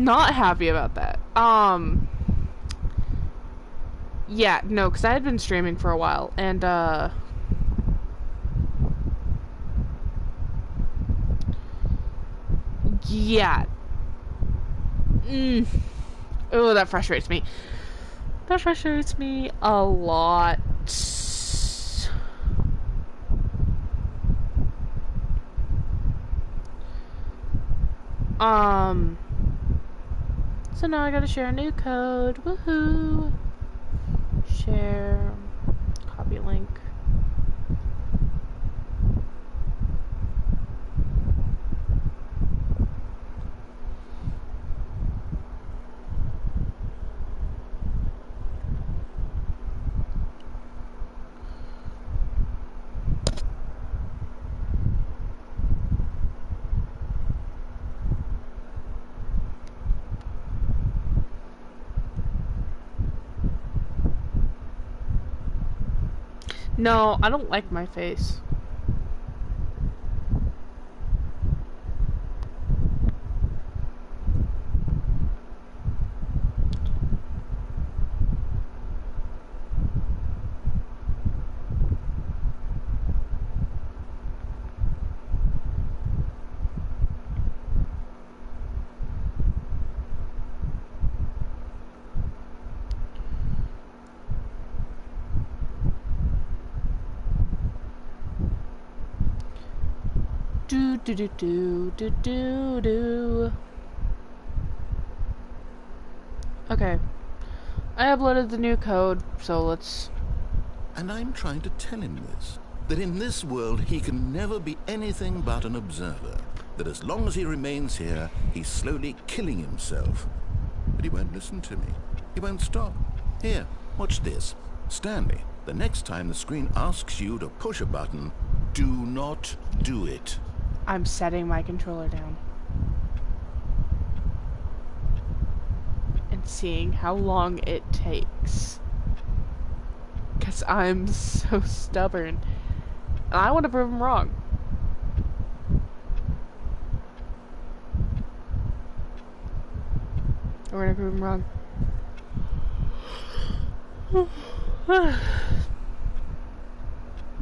not happy about that. Yeah, no, because I had been streaming for a while, and, yeah. Oh, that frustrates me. That frustrates me a lot. So now I gotta share a new code. Woohoo! Share. Copy link. No, I don't like my face. Do do do do do do do. Okay. I uploaded the new code, so let's... And I'm trying to tell him this. That in this world he can never be anything but an observer. That as long as he remains here, he's slowly killing himself. But he won't listen to me. He won't stop. Here, watch this. Stanley, the next time the screen asks you to push a button, do not do it. I'm setting my controller down. And seeing how long it takes. Because I'm so stubborn. And I want to prove him wrong. We're going to prove him wrong.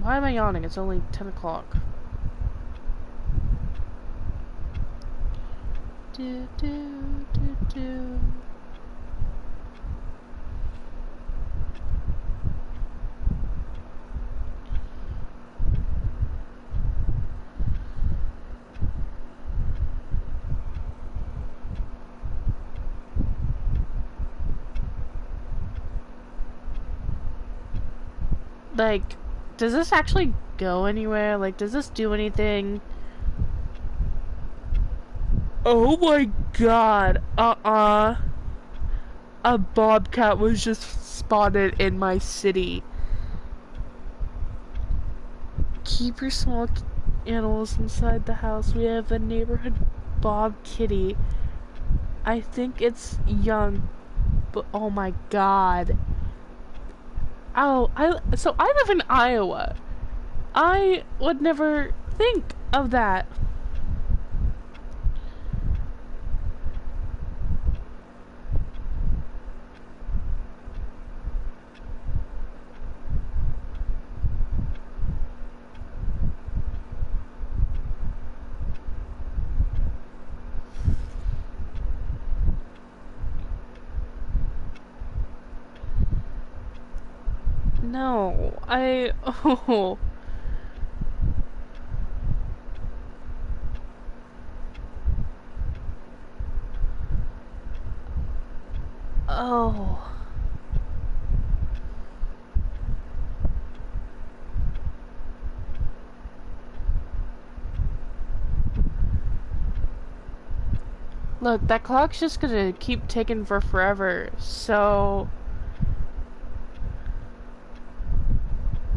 Why am I yawning? It's only 10 o'clock. Do, do, do, do. Like, does this actually go anywhere? Like, does this do anything? Oh my god. A bobcat was just spotted in my city. Keep your small animals inside the house. We have a neighborhood bob kitty. I think it's young, but oh my god. Oh, so I live in Iowa. I would never think of that. No, oh. Oh. Look, that clock's just gonna keep ticking for forever, so...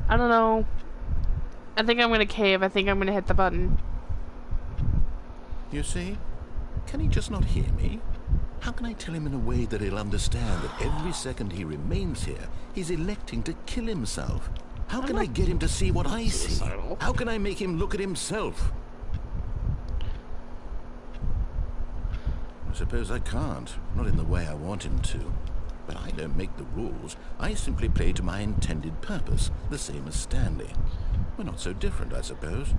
I don't know. I think I'm gonna cave. I think I'm gonna hit the button. You see? Can he just not hear me? How can I tell him in a way that he'll understand that every second he remains here, he's electing to kill himself? How can I get him to see what I see? How can I make him look at himself? I suppose I can't. Not in the way I want him to. But I don't make the rules. I simply play to my intended purpose, the same as Stanley. We're not so different, I suppose.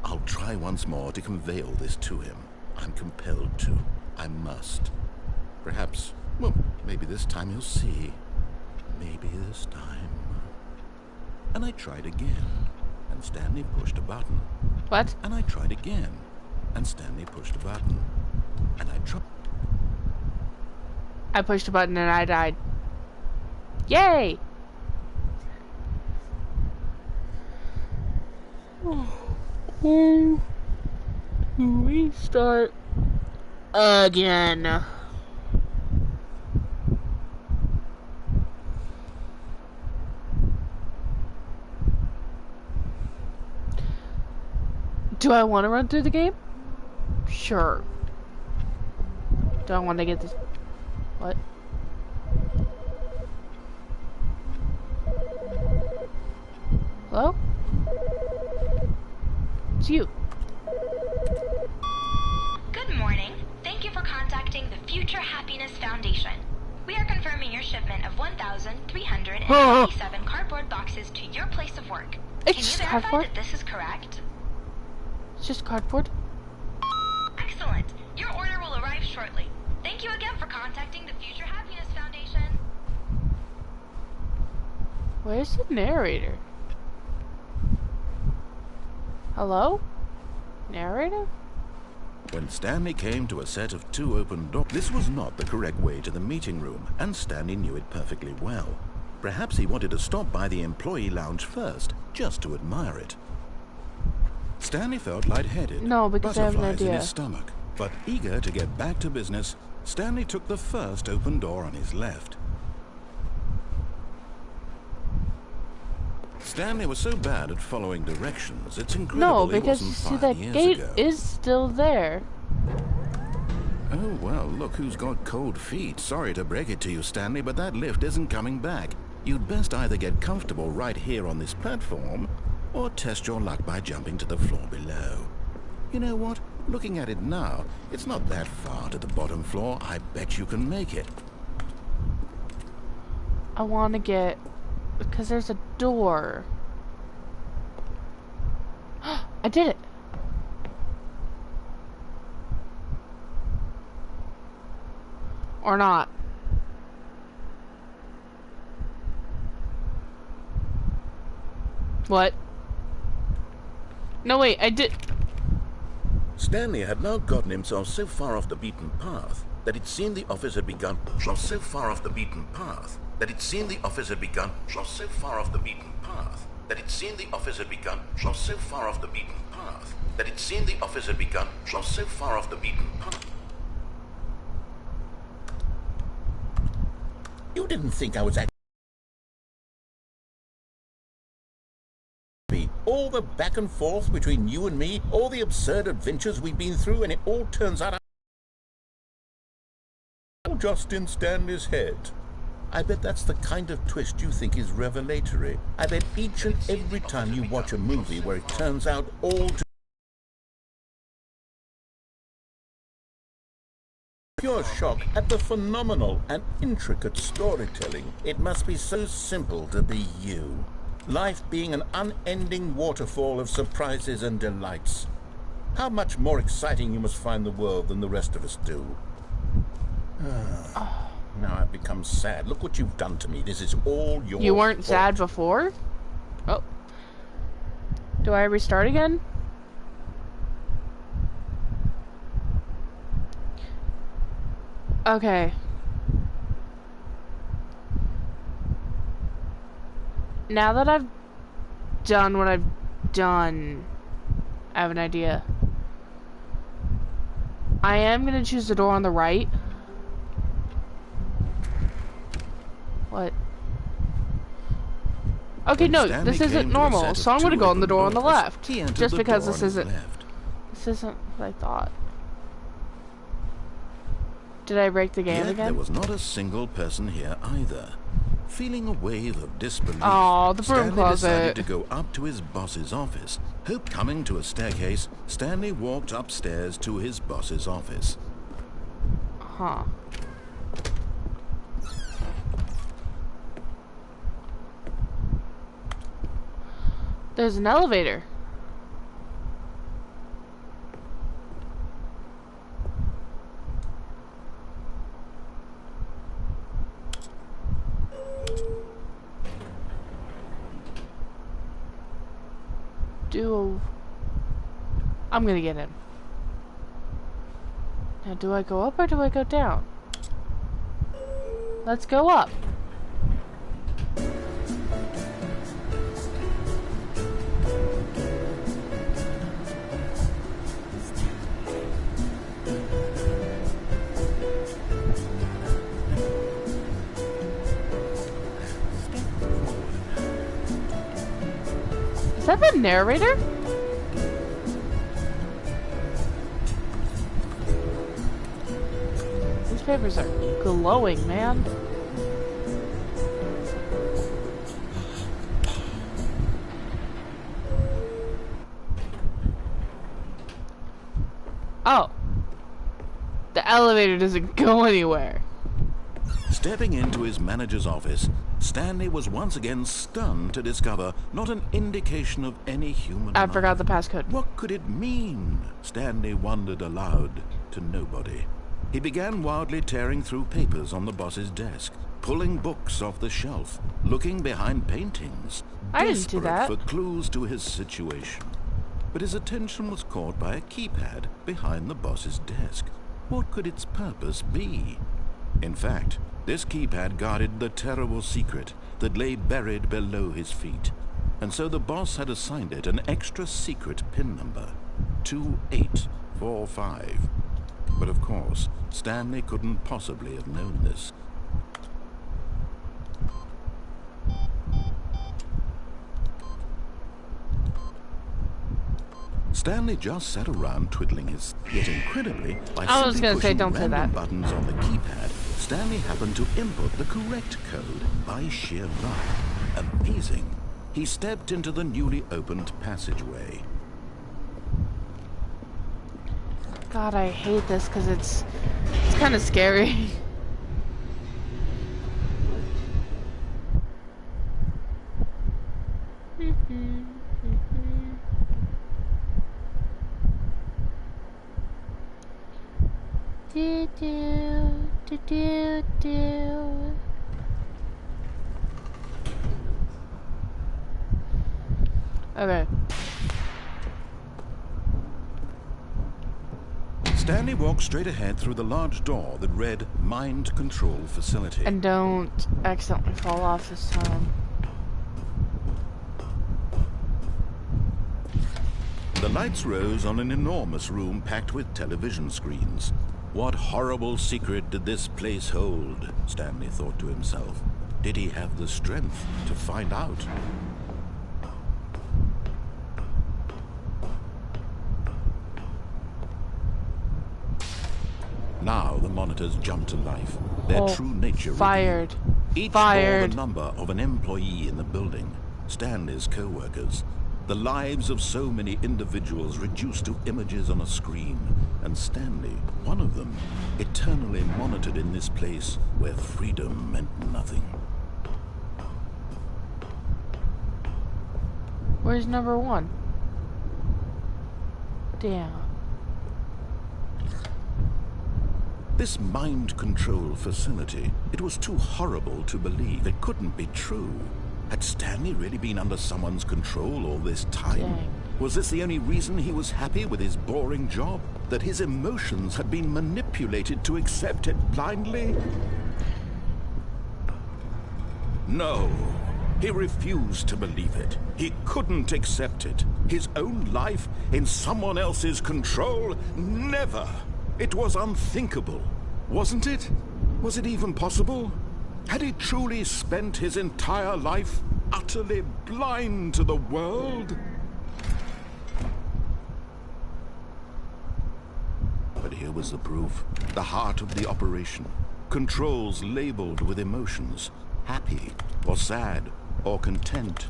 I'll try once more to convey all this to him. I'm compelled to. I must. Perhaps, well, maybe this time he'll see. Maybe this time. And I tried again, and Stanley pushed a button. What? And I tried again, and Stanley pushed a button. And I tried. I pushed a button and I died. Yay! Restart again. Do I want to run through the game? Sure. Do I want to get this? What? Hello? It's you. Good morning. Thank you for contacting the Future Happiness Foundation. We are confirming your shipment of 1,387 cardboard boxes to your place of work. It's Can you just verify cardboard? that this is correct? It's just cardboard. Excellent. Your order will arrive shortly. Thank you again for contacting the Future Happiness Foundation. Where's the narrator? Hello? Narrator? When Stanley came to a set of 2 open doors, this was not the correct way to the meeting room, and Stanley knew it perfectly well. Perhaps he wanted to stop by the employee lounge first, just to admire it. Stanley felt lightheaded, No, because I have an butterflies in idea. his stomach. But eager to get back to business, Stanley took the first open door on his left. Stanley was so bad at following directions, it's incredible No, because he you wasn't see 5 that years gate ago. is still there. Oh, well, look who's got cold feet. Sorry to break it to you, Stanley, but that lift isn't coming back. You'd best either get comfortable right here on this platform, or test your luck by jumping to the floor below. You know what? Looking at it now, it's not that far to the bottom floor. I bet you can make it. I want to get... because there's a door. I did it! Or not. What? No, wait, I did... Stanley had now gotten himself so far off the beaten path that it seemed the office had begun. So far off the beaten path that it seemed the office had begun. So far off the beaten path that it seemed the office had begun. So far off the beaten path that it seemed the office had begun. So far off the beaten path. You didn't think I was actually... All the back and forth between you and me, all the absurd adventures we've been through, and it all turns out all just in Stanley's head. I bet that's the kind of twist you think is revelatory. I bet each and every time you watch a movie where it turns out all to pure shock at the phenomenal and intricate storytelling. It must be so simple to be you. Life being an unending waterfall of surprises and delights. How much more exciting you must find the world than the rest of us do. Now I've become sad. Look what you've done to me. This is all your You weren't fault. sad before? Oh. Do I restart again? Okay. Now that I've done what I've done, I have an idea. I am gonna choose the door on the right. What? Okay, no, Stanley this came isn't to a normal, set of so I'm gonna 2 go on the open door on the doors. left. He entered Just the because door this on his isn't... left. This isn't what I thought. Did I break the game Yet again? there was not a single person here either. Feeling a wave of disbelief, Oh, the broom Stanley decided closet. to go up to his boss's office. Coming to a staircase, Stanley walked upstairs to his boss's office. Huh. There's an elevator. I'm gonna get in. Now, do I go up or do I go down? Let's go up. Is that the narrator? These papers are glowing, man. Oh. The elevator doesn't go anywhere. Stepping into his manager's office, Stanley was once again stunned to discover not an indication of any human I life. forgot the passcode. What could it mean? Stanley wondered aloud to nobody. He began wildly tearing through papers on the boss's desk, pulling books off the shelf, looking behind paintings, I didn't do that. desperate for clues to his situation. But his attention was caught by a keypad behind the boss's desk. What could its purpose be? In fact, this keypad guarded the terrible secret that lay buried below his feet. And so the boss had assigned it an extra secret PIN number, 2845. But of course, Stanley couldn't possibly have known this. Stanley just sat around twiddling his... Yet incredibly, by I was simply gonna say, pushing don't say random that. buttons on the keypad, Stanley happened to input the correct code by sheer luck. Amazing. He stepped into the newly opened passageway. God, I hate this because it's kind of scary. Do do do do do. Okay. Stanley walked straight ahead through the large door that read Mind Control Facility. And don't accidentally fall off this time. The lights rose on an enormous room packed with television screens. What horrible secret did this place hold? Stanley thought to himself. Did he have the strength to find out? Now the monitors jumped to life. Their true nature Fired. revealed. Each bore Fired. the number of an employee in the building. Stanley's co-workers. The lives of so many individuals reduced to images on a screen. And Stanley, one of them, eternally monitored in this place where freedom meant nothing. Where's number one? Damn. This mind control facility, it was too horrible to believe. It couldn't be true. Had Stanley really been under someone's control all this time? Dang. Was this the only reason he was happy with his boring job? That his emotions had been manipulated to accept it blindly? No. He refused to believe it. He couldn't accept it. His own life in someone else's control? Never. It was unthinkable, wasn't it? Was it even possible? Had he truly spent his entire life utterly blind to the world? But here was the proof. The heart of the operation. Controls labeled with emotions. Happy, or sad, or content.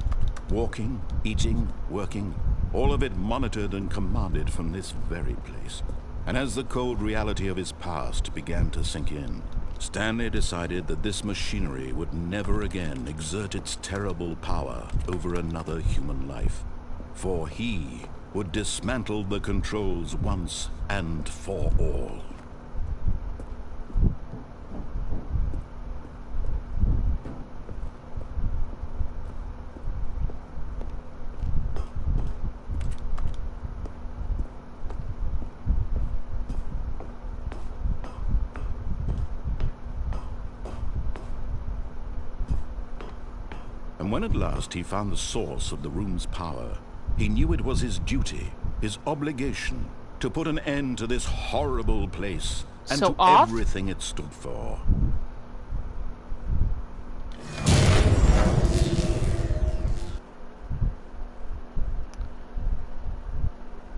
Walking, eating, working. All of it monitored and commanded from this very place. And as the cold reality of his past began to sink in, Stanley decided that this machinery would never again exert its terrible power over another human life, for he would dismantle the controls once and for all. And when at last he found the source of the room's power, he knew it was his duty, his obligation, to put an end to this horrible place and So to off? everything it stood for.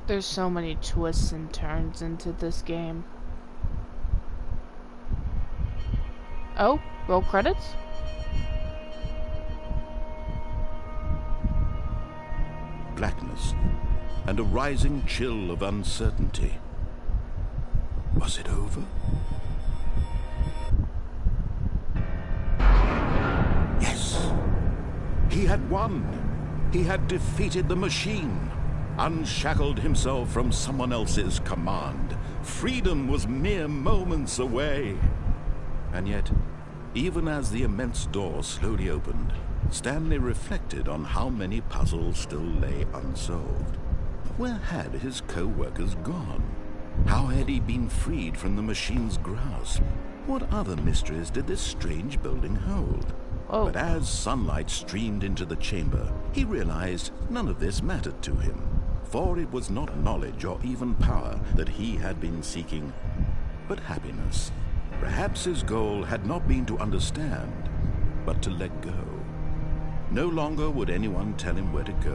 There's so many twists and turns into this game. Oh, roll credits? Blackness and a rising chill of uncertainty. Was it over? Yes. He had won. He had defeated the machine, unshackled himself from someone else's command. Freedom was mere moments away. And yet, even as the immense door slowly opened, Stanley reflected on how many puzzles still lay unsolved. Where had his co-workers gone? How had he been freed from the machine's grasp? What other mysteries did this strange building hold? Oh. But as sunlight streamed into the chamber, he realized none of this mattered to him, for it was not knowledge or even power that he had been seeking, but happiness. Perhaps his goal had not been to understand, but to let go. No longer would anyone tell him where to go,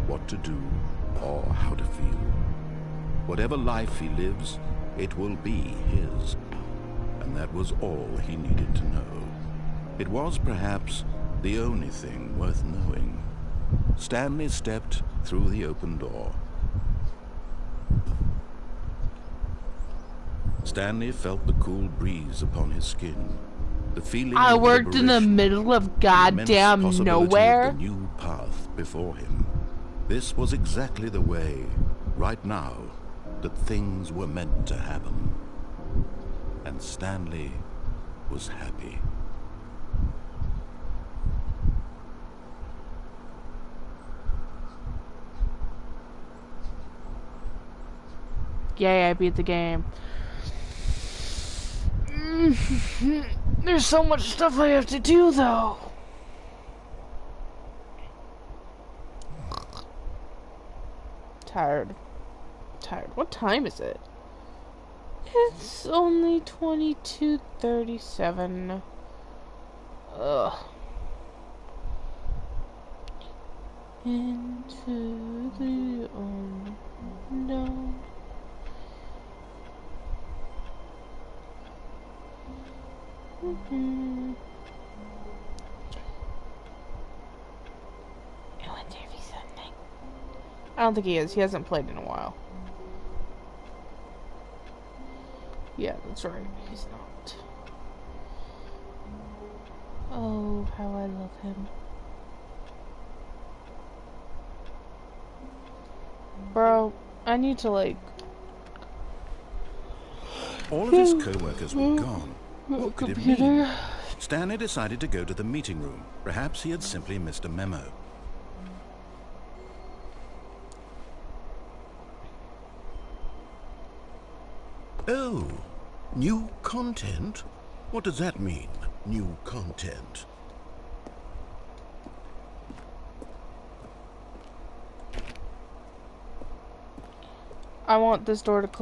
what to do, or how to feel. Whatever life he lives, it will be his. And that was all he needed to know. It was perhaps the only thing worth knowing. Stanley stepped through the open door. Stanley felt the cool breeze upon his skin. The feeling I of worked in the liberation, middle of the immense goddamn possibility nowhere. of the new path before him. This was exactly the way, right now, that things were meant to happen. And Stanley was happy. Yay, I beat the game. There's so much stuff I have to do, though. Tired. What time is it? It's only 22:37. Ugh. Into the unknown. I wonder if he's something. I don't think he is. He hasn't played in a while. Yeah, that's right. He's not. Oh, how I love him. Bro, I need to, like... All of his co-workers were gone. What could it mean? Computer. Stanley decided to go to the meeting room. Perhaps he had simply missed a memo. Oh, new content? What does that mean, new content? I want this door to close.